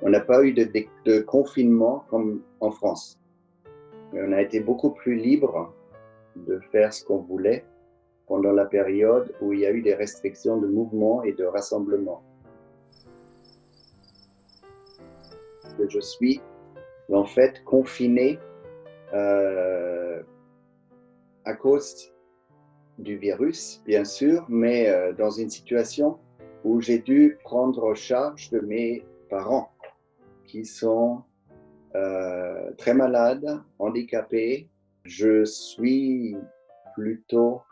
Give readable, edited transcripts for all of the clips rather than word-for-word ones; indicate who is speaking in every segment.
Speaker 1: On n'a pas eu de confinement comme en France. Mais on a été beaucoup plus libre de faire ce qu'on voulait pendant la période où il y a eu des restrictions de mouvement et de rassemblement. Je suis en fait confiné à cause du virus, bien sûr, mais dans une situation où j'ai dû prendre charge de mes parents qui sont très malades, handicapés. Je suis plutôt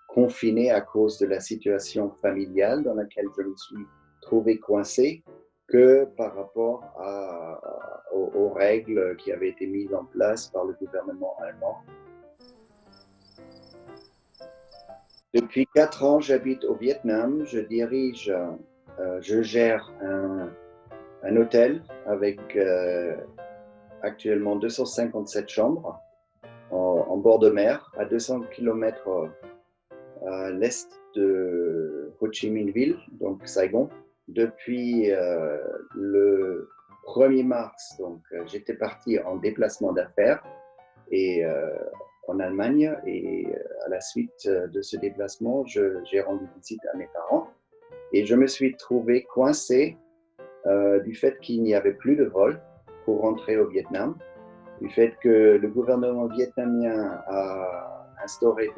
Speaker 1: confiné à cause de la situation familiale dans laquelle je me suis trouvé coincé que par rapport aux règles qui avaient été mises en place par le gouvernement allemand. Depuis 4 ans, j'habite au Vietnam. Je gère un hôtel avec actuellement 257 chambres en bord de mer, à 200 km à l'est de Ho Chi Minh Ville, donc Saigon. Depuis le 1er mars, donc j'étais parti en déplacement d'affaires et en Allemagne, et à la suite de ce déplacement, j'ai rendu visite à mes parents et je me suis trouvé coincé du fait qu'il n'y avait plus de vol pour rentrer au Vietnam, du fait que le gouvernement vietnamien a instauré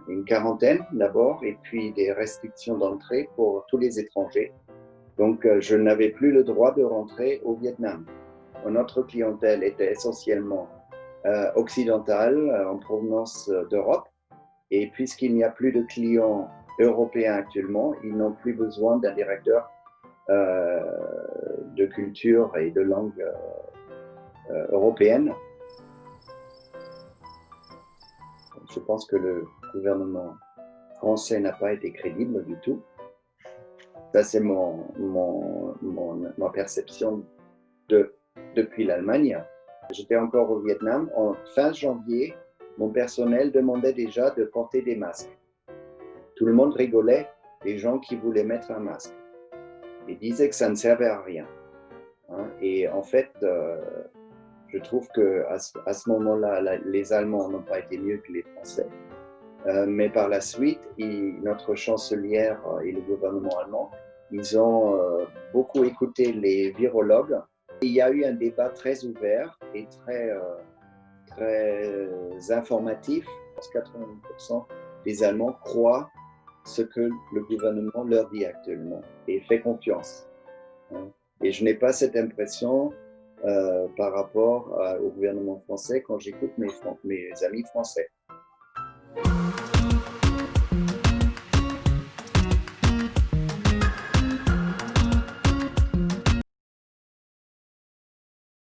Speaker 1: une quarantaine d'abord et puis des restrictions d'entrée pour tous les étrangers. Donc, je n'avais plus le droit de rentrer au Vietnam. Notre clientèle était essentiellement occidentale, en provenance d'Europe. Et puisqu'il n'y a plus de clients européens actuellement, ils n'ont plus besoin d'un directeur de culture et de langue européenne. Je pense que le gouvernement français n'a pas été crédible du tout. Ça, c'est ma perception depuis l'Allemagne. J'étais encore au Vietnam. En fin janvier, mon personnel demandait déjà de porter des masques. Tout le monde rigolait, les gens qui voulaient mettre un masque. Ils disaient que ça ne servait à rien. Et en fait, je trouve qu'à ce moment-là, les Allemands n'ont pas été mieux que les Français. Mais par la suite, notre chancelière et le gouvernement allemand, ils ont beaucoup écouté les virologues. Il y a eu un débat très ouvert et très informatif. 80% des Allemands croient ce que le gouvernement leur dit actuellement et fait confiance. Et je n'ai pas cette impression par rapport au gouvernement français quand j'écoute mes amis français.